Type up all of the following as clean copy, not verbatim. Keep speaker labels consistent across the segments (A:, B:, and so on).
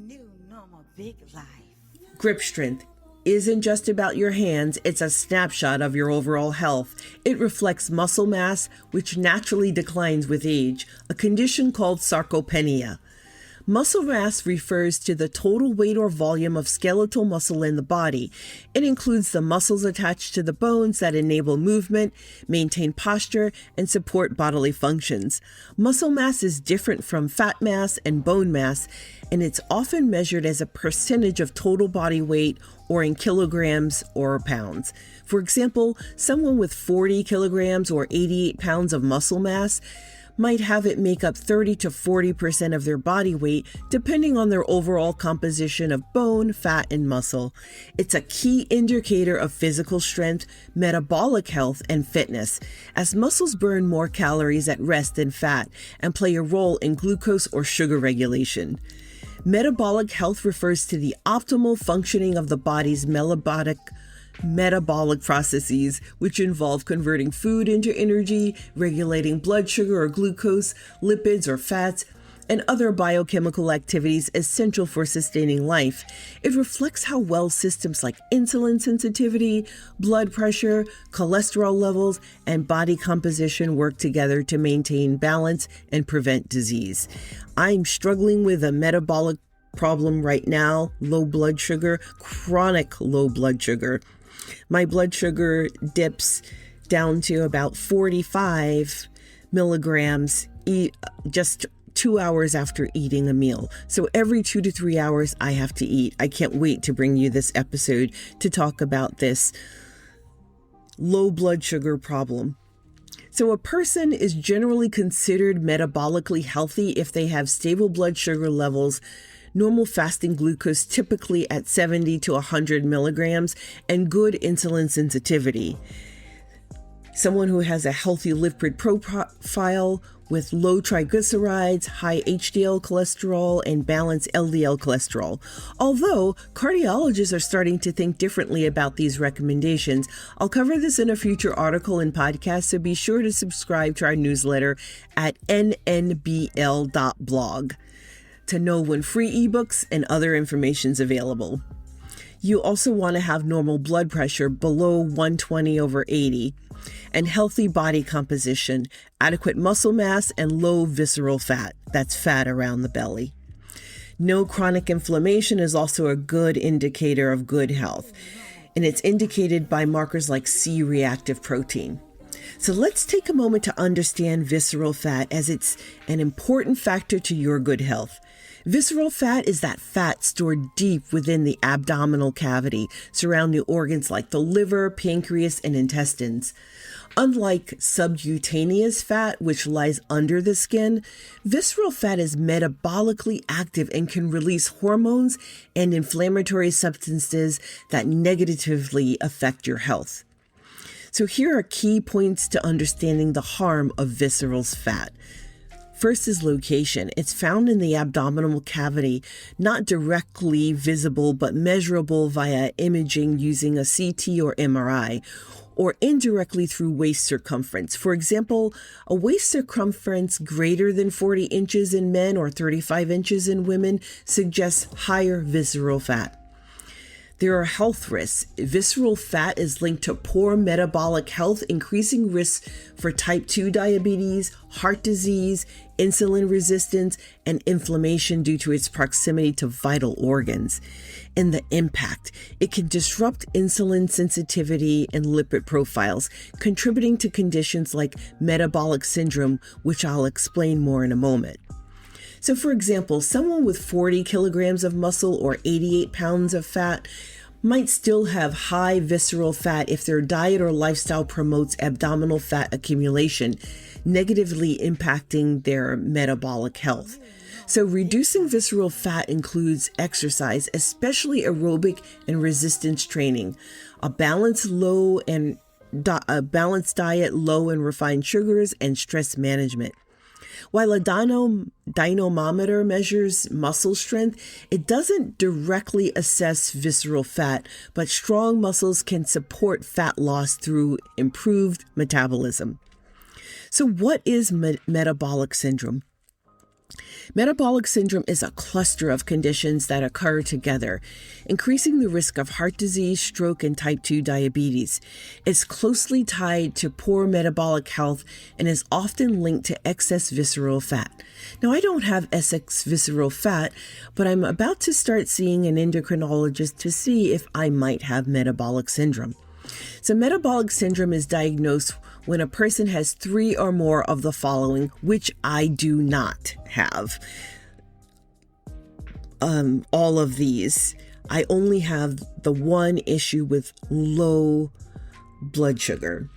A: new normal big life.
B: Grip strength isn't just about your hands, it's a snapshot of your overall health. It reflects muscle mass, which naturally declines with age, a condition called sarcopenia. Muscle mass refers to the total weight or volume of skeletal muscle in the body. It includes the muscles attached to the bones that enable movement, maintain posture, and support bodily functions. Muscle mass is different from fat mass and bone mass, and it's often measured as a percentage of total body weight or in kilograms or pounds. For example, someone with 40 kilograms or 88 pounds of muscle mass might have it make up 30 to 40% of their body weight, depending on their overall composition of bone, fat, and muscle. It's a key indicator of physical strength, metabolic health, and fitness, as muscles burn more calories at rest than fat and play a role in glucose or sugar regulation. Metabolic health refers to the optimal functioning of the body's metabolic processes, which involve converting food into energy, regulating blood sugar or glucose, lipids or fats, and other biochemical activities essential for sustaining life. It reflects how well systems like insulin sensitivity, blood pressure, cholesterol levels, and body composition work together to maintain balance and prevent disease. I'm struggling with a metabolic problem right now, low blood sugar, chronic low blood sugar. My blood sugar dips down to about 45 milligrams just 2 hours after eating a meal. So every 2 to 3 hours I have to eat. I can't wait to bring you this episode to talk about this low blood sugar problem. So a person is generally considered metabolically healthy if they have stable blood sugar levels, normal fasting glucose typically at 70 to 100 milligrams, and good insulin sensitivity. Someone who has a healthy lipid profile with low triglycerides, high HDL cholesterol, and balanced LDL cholesterol. Although cardiologists are starting to think differently about these recommendations, I'll cover this in a future article and podcast, so be sure to subscribe to our newsletter at nnbl.blog. to know when free ebooks and other information is available. You also want to have normal blood pressure below 120/80 and healthy body composition, adequate muscle mass, and low visceral fat. That's fat around the belly. No chronic inflammation is also a good indicator of good health, and it's indicated by markers like C-reactive protein. So let's take a moment to understand visceral fat, as it's an important factor to your good health. Visceral fat is that fat stored deep within the abdominal cavity, surrounding organs like the liver, pancreas, and intestines. Unlike subcutaneous fat, which lies under the skin, visceral fat is metabolically active and can release hormones and inflammatory substances that negatively affect your health. So here are key points to understanding the harm of visceral fat. First is location. It's found in the abdominal cavity, not directly visible, but measurable via imaging using a CT or MRI, or indirectly through waist circumference. For example, a waist circumference greater than 40 inches in men or 35 inches in women suggests higher visceral fat. There are health risks. Visceral fat is linked to poor metabolic health, increasing risks for type 2 diabetes, heart disease, insulin resistance, and inflammation due to its proximity to vital organs. And the impact: it can disrupt insulin sensitivity and lipid profiles, contributing to conditions like metabolic syndrome, which I'll explain more in a moment. So for example, someone with 40 kilograms of muscle or 88 pounds of fat might still have high visceral fat if their diet or lifestyle promotes abdominal fat accumulation, negatively impacting their metabolic health. So reducing visceral fat includes exercise, especially aerobic and resistance training, a balanced diet low in refined sugars, and stress management. While a dynamometer measures muscle strength, it doesn't directly assess visceral fat, but strong muscles can support fat loss through improved metabolism. So what is metabolic syndrome? Metabolic syndrome is a cluster of conditions that occur together, increasing the risk of heart disease, stroke, and type 2 diabetes. It's closely tied to poor metabolic health and is often linked to excess visceral fat. Now, I don't have excess visceral fat, but I'm about to start seeing an endocrinologist to see if I might have metabolic syndrome. So metabolic syndrome is diagnosed when a person has 3 or more of the following, which I do not have. All of these. I only have the one issue with low blood sugar.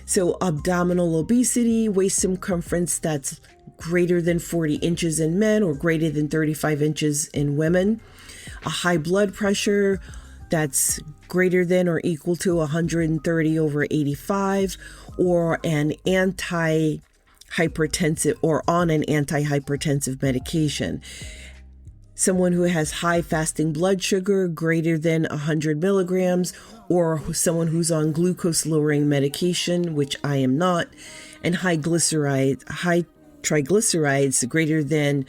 B: So abdominal obesity, waist circumference that's greater than 40 inches in men or greater than 35 inches in women, a high blood pressure that's greater than or equal to 130/85, or an antihypertensive or on an antihypertensive medication. Someone who has high fasting blood sugar greater than 100 milligrams, or someone who's on glucose lowering medication, which I am not, and high triglycerides greater than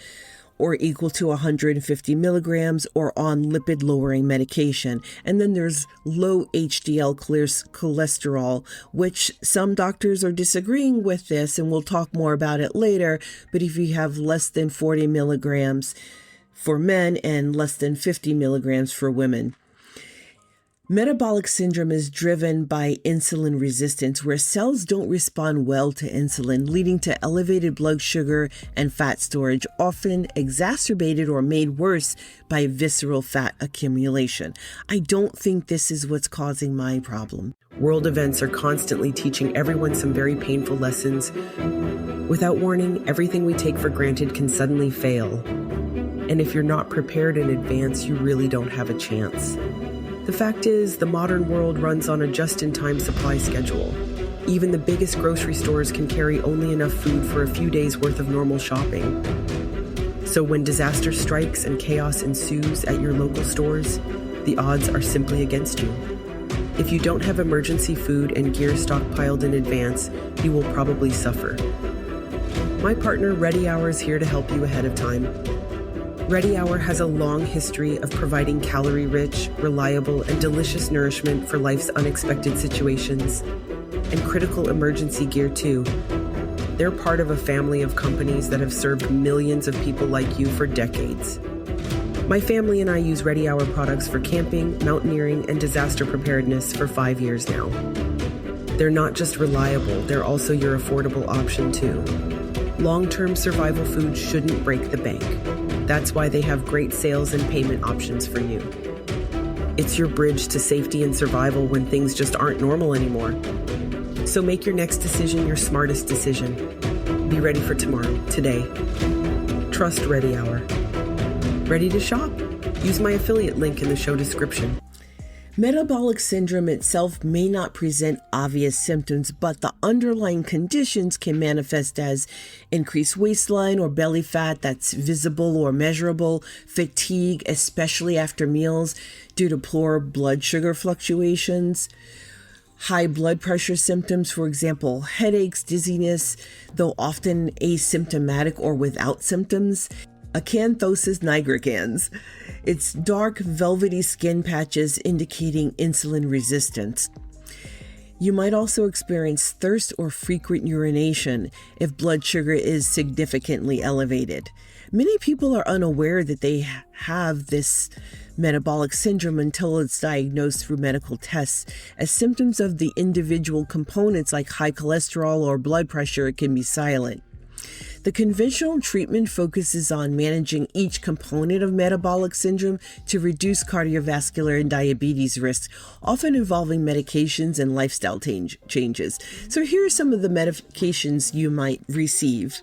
B: or equal to 150 milligrams, or on lipid lowering medication. And then there's low HDL cholesterol, which some doctors are disagreeing with this, and we'll talk more about it later. But if you have less than 40 milligrams for men and less than 50 milligrams for women. Metabolic syndrome is driven by insulin resistance, where cells don't respond well to insulin, leading to elevated blood sugar and fat storage, often exacerbated or made worse by visceral fat accumulation. I don't think this is what's causing my problem. World events are constantly teaching everyone some very painful lessons. Without warning, everything we take for granted can suddenly fail. And if you're not prepared in advance, you really don't have a chance. The fact is, the modern world runs on a just-in-time supply schedule. Even the biggest grocery stores can carry only enough food for a few days' worth of normal shopping. So when disaster strikes and chaos ensues at your local stores, the odds are simply against you. If you don't have emergency food and gear stockpiled in advance, you will probably suffer. My partner, Ready Hour, is here to help you ahead of time. Ready Hour has a long history of providing calorie-rich, reliable, and delicious nourishment for life's unexpected situations, and critical emergency gear too. They're part of a family of companies that have served millions of people like you for decades. My family and I use Ready Hour products for camping, mountaineering, and disaster preparedness for 5 years now. They're not just reliable, they're also your affordable option too. Long-term survival food shouldn't break the bank. That's why they have great sales and payment options for you. It's your bridge to safety and survival when things just aren't normal anymore. So make your next decision your smartest decision. Be ready for tomorrow, today. Trust Ready Hour. Ready to shop? Use my affiliate link in the show description. Metabolic syndrome itself may not present obvious symptoms, but the underlying conditions can manifest as increased waistline or belly fat that's visible or measurable, fatigue, especially after meals due to poor blood sugar fluctuations, high blood pressure symptoms, for example, headaches, dizziness, though often asymptomatic or without symptoms, acanthosis nigricans. It's dark, velvety skin patches indicating insulin resistance. You might also experience thirst or frequent urination if blood sugar is significantly elevated. Many people are unaware that they have this metabolic syndrome until it's diagnosed through medical tests, as symptoms of the individual components like high cholesterol or blood pressure can be silent. The conventional treatment focuses on managing each component of metabolic syndrome to reduce cardiovascular and diabetes risks, often involving medications and lifestyle changes. So here are some of the medications you might receive.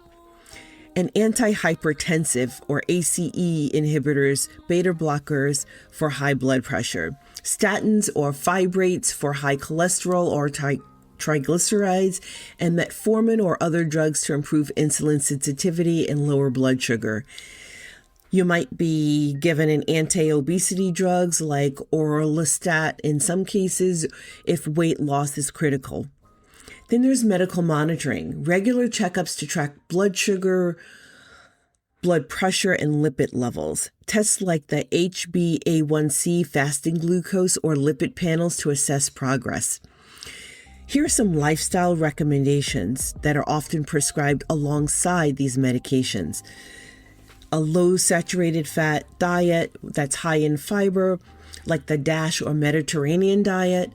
B: An antihypertensive or ACE inhibitors, beta blockers for high blood pressure, statins or fibrates for high cholesterol or triglycerides, and metformin or other drugs to improve insulin sensitivity and lower blood sugar. You might be given an anti-obesity drugs like orlistat in some cases if weight loss is critical. Then there's medical monitoring, regular checkups to track blood sugar, blood pressure and lipid levels. Tests like the HbA1c, fasting glucose, or lipid panels to assess progress. Here are some lifestyle recommendations that are often prescribed alongside these medications. A low saturated fat diet that's high in fiber, like the DASH or Mediterranean diet.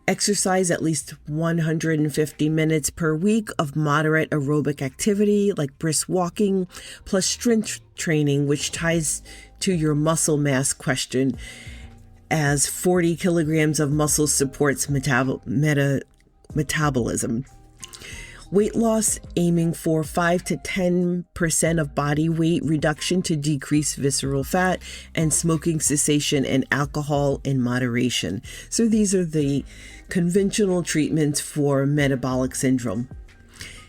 B: Exercise at least 150 minutes per week of moderate aerobic activity like brisk walking, plus strength training, which ties to your muscle mass question, as 40 kilograms of muscle supports metabolism. Weight loss, aiming for 5 to 10% of body weight reduction to decrease visceral fat, and smoking cessation and alcohol in moderation. So these are the conventional treatments for metabolic syndrome.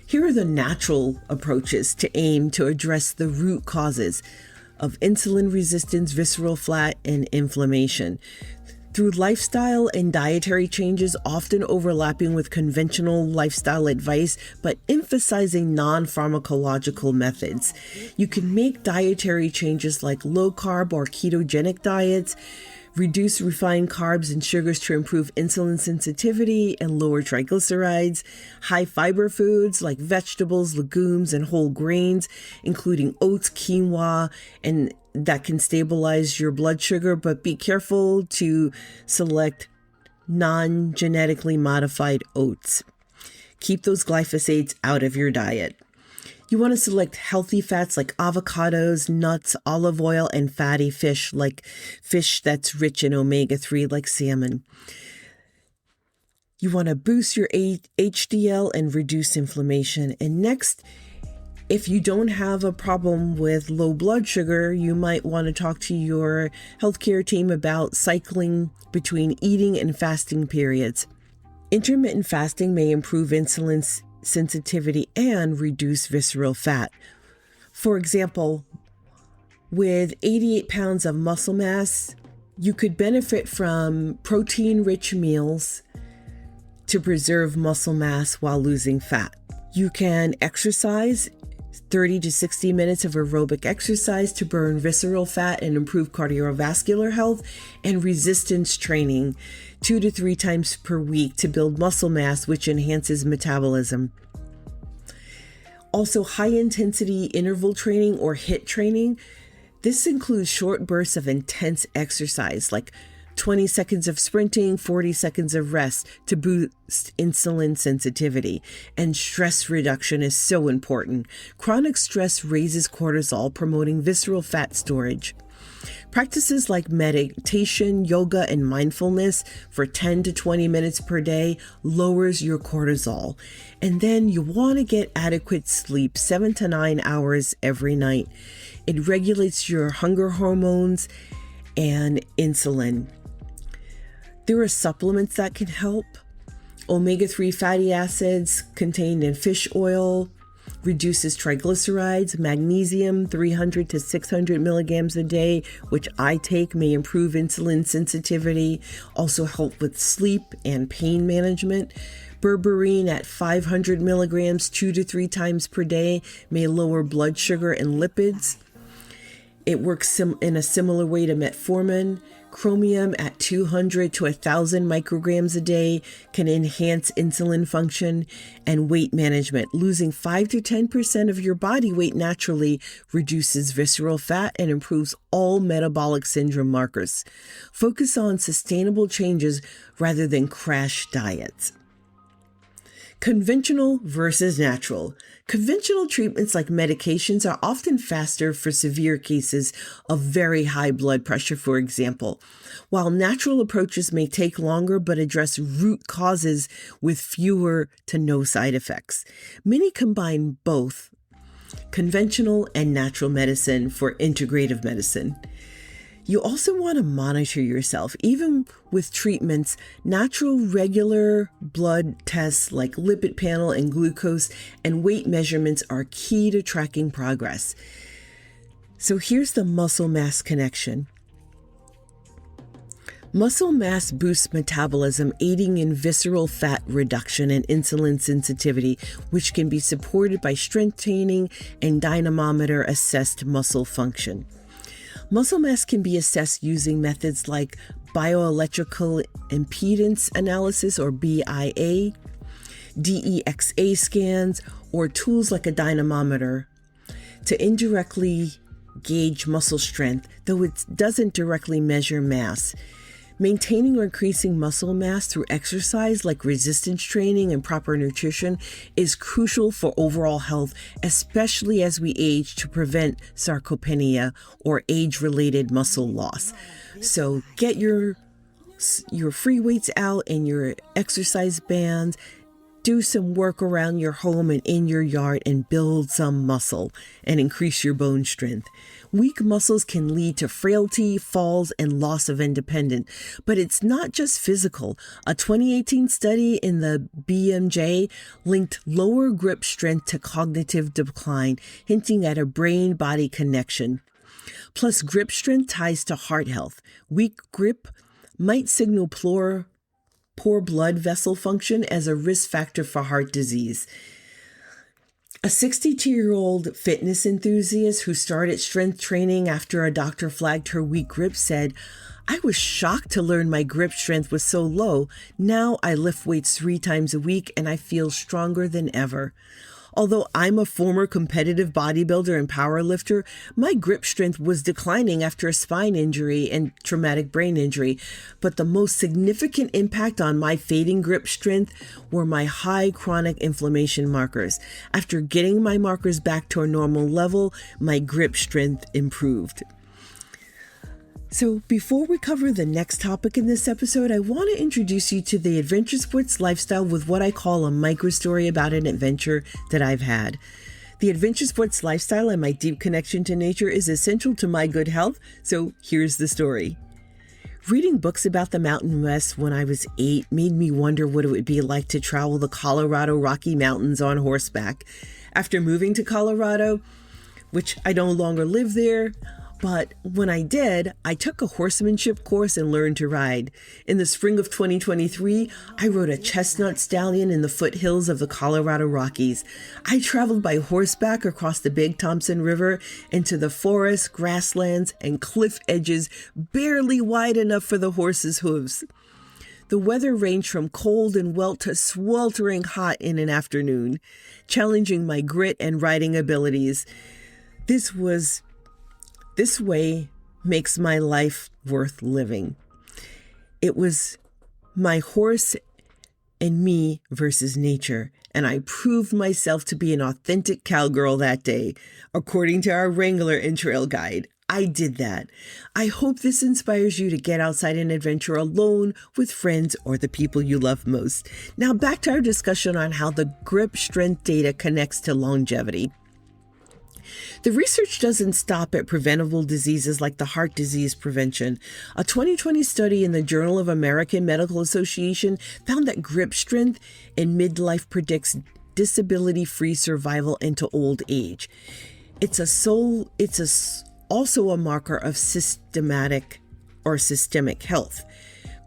B: Here are the natural approaches to aim to address the root causes of insulin resistance, visceral fat, and inflammation. Through lifestyle and dietary changes, often overlapping with conventional lifestyle advice, but emphasizing non-pharmacological methods. You can make dietary changes like low-carb or ketogenic diets, reduce refined carbs and sugars to improve insulin sensitivity and lower triglycerides, high fiber foods like vegetables, legumes, and whole grains, including oats, quinoa, and that can stabilize your blood sugar, but be careful to select non-genetically modified oats. Keep those glyphosates out of your diet. You want to select healthy fats like avocados, nuts, olive oil, and fatty fish, like fish that's rich in omega-3 like salmon. You want to boost your HDL and reduce inflammation. And next, if you don't have a problem with low blood sugar, you might want to talk to your healthcare team about cycling between eating and fasting periods. Intermittent fasting may improve insulin sensitivity and reduce visceral fat. For example, with 88 pounds of muscle mass, you could benefit from protein-rich meals to preserve muscle mass while losing fat. You can exercise 30 to 60 minutes of aerobic exercise to burn visceral fat and improve cardiovascular health, and resistance training 2 to 3 times per week to build muscle mass, which enhances metabolism. Also, high-intensity interval training or HIIT training. This includes short bursts of intense exercise, like 20 seconds of sprinting, 40 seconds of rest to boost insulin sensitivity. And stress reduction is so important. Chronic stress raises cortisol, promoting visceral fat storage. Practices like meditation, yoga, and mindfulness for 10 to 20 minutes per day lowers your cortisol. And then you want to get adequate sleep, 7 to 9 hours every night. It regulates your hunger hormones and insulin. There are supplements that can help. Omega-3 fatty acids contained in fish oil reduces triglycerides. Magnesium, 300 to 600 milligrams a day, which I take, may improve insulin sensitivity, also help with sleep and pain management. Berberine at 500 milligrams 2 to 3 times per day may lower blood sugar and lipids. It works in a similar way to metformin. Chromium at 200 to 1,000 micrograms a day can enhance insulin function and weight management. Losing 5 to 10% of your body weight naturally reduces visceral fat and improves all metabolic syndrome markers. Focus on sustainable changes rather than crash diets. Conventional versus natural. Conventional treatments like medications are often faster for severe cases of very high blood pressure, for example, while natural approaches may take longer but address root causes with fewer to no side effects. Many combine both conventional and natural medicine for integrative medicine. You also want to monitor yourself. Even with treatments, natural regular blood tests like lipid panel and glucose and weight measurements are key to tracking progress. So here's the muscle mass connection. Muscle mass boosts metabolism, aiding in visceral fat reduction and insulin sensitivity, which can be supported by strength training and dynamometer assessed muscle function. Muscle mass can be assessed using methods like bioelectrical impedance analysis, or BIA, DEXA scans, or tools like a dynamometer to indirectly gauge muscle strength, though it doesn't directly measure mass. Maintaining or increasing muscle mass through exercise like resistance training and proper nutrition is crucial for overall health, especially as we age, to prevent sarcopenia or age-related muscle loss. So get your free weights out and your exercise bands. Do some work around your home and in your yard and build some muscle and increase your bone strength. Weak muscles can lead to frailty, falls, and loss of independence. But it's not just physical. A 2018 study in the BMJ linked lower grip strength to cognitive decline, hinting at a brain-body connection. Plus, grip strength ties to heart health. Weak grip might signal poor blood vessel function as a risk factor for heart disease. A 62-year-old fitness enthusiast who started strength training after a doctor flagged her weak grip said, "I was shocked to learn my grip strength was so low. Now I lift weights 3 times a week and I feel stronger than ever." Although I'm a former competitive bodybuilder and powerlifter, my grip strength was declining after a spine injury and traumatic brain injury. But the most significant impact on my fading grip strength were my high chronic inflammation markers. After getting my markers back to a normal level, my grip strength improved. So before we cover the next topic in this episode, I want to introduce you to the adventure sports lifestyle with what I call a micro story about an adventure that I've had. The adventure sports lifestyle and my deep connection to nature is essential to my good health, so here's the story. Reading books about the Mountain West when I was 8 made me wonder what it would be like to travel the Colorado Rocky Mountains on horseback. After moving to Colorado, which I no longer live there, but when I did, I took a horsemanship course and learned to ride. In the spring of 2023, I rode a chestnut stallion in the foothills of the Colorado Rockies. I traveled by horseback across the Big Thompson River into the forests, grasslands, and cliff edges barely wide enough for the horse's hooves. The weather ranged from cold and wet to sweltering hot in an afternoon, challenging my grit and riding abilities. This way makes my life worth living. It was my horse and me versus nature, and I proved myself to be an authentic cowgirl that day, according to our wrangler and trail guide. I did that. I hope this inspires you to get outside and adventure alone, with friends, or the people you love most. Now back to our discussion on how the grip strength data connects to longevity. The research doesn't stop at preventable diseases like the heart disease prevention. A 2020 study in the Journal of American Medical Association found that grip strength in midlife predicts disability-free survival into old age. It's also a marker of systemic health.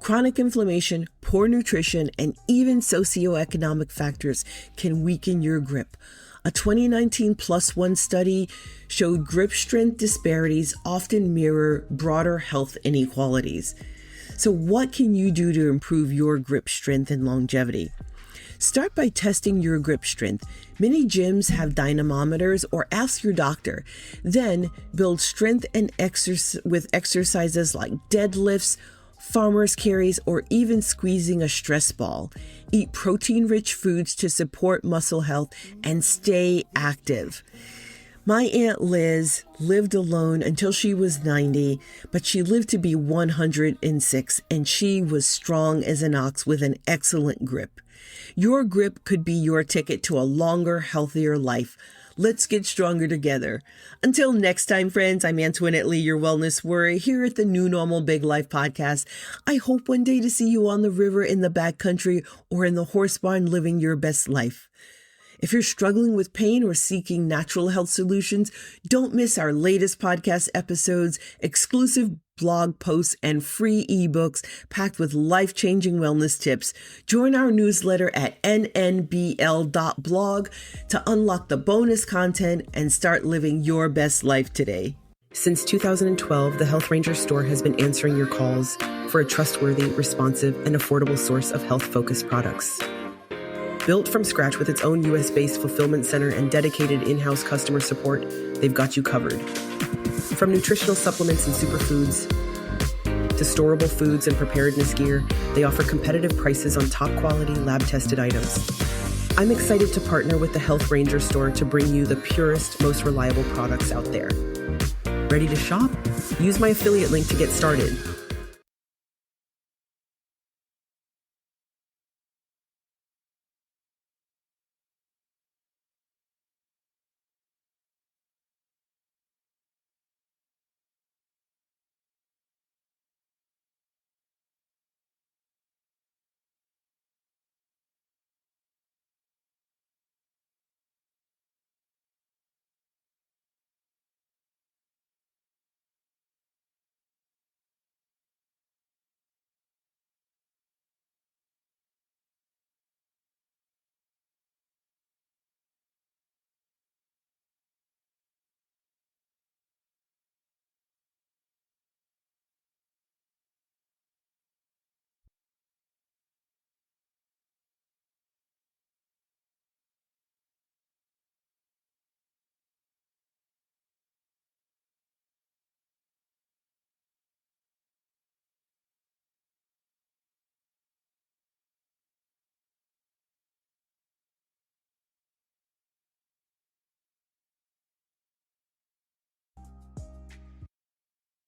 B: Chronic inflammation, poor nutrition, and even socioeconomic factors can weaken your grip. A 2019 Plus One study showed grip strength disparities often mirror broader health inequalities. So what can you do to improve your grip strength and longevity? Start by testing your grip strength. Many gyms have dynamometers, or ask your doctor. Then build strength and with exercises like deadlifts, farmer's carries, or even squeezing a stress ball. Eat protein-rich foods to support muscle health and stay active. My Aunt Liz lived alone until she was 90, but she lived to be 106, and she was strong as an ox with an excellent grip. Your grip could be your ticket to a longer, healthier life. Let's get stronger together. Until next time, friends, I'm Antoinette Lee, your wellness warrior here at the New Normal Big Life podcast. I hope one day to see you on the river, in the backcountry, or in the horse barn living your best life. If you're struggling with pain or seeking natural health solutions, don't miss our latest podcast episodes, exclusive blog posts, and free ebooks packed with life-changing wellness tips. Join our newsletter at nnbl.blog to unlock the bonus content and start living your best life today. Since 2012, the Health Ranger store has been answering your calls for a trustworthy, responsive, and affordable source of health-focused products. Built from scratch with its own US-based fulfillment center and dedicated in-house customer support, they've got you covered. From nutritional supplements and superfoods to storable foods and preparedness gear, they offer competitive prices on top-quality, lab-tested items. I'm excited to partner with the Health Ranger store to bring you the purest, most reliable products out there. Ready to shop? Use my affiliate link to get started.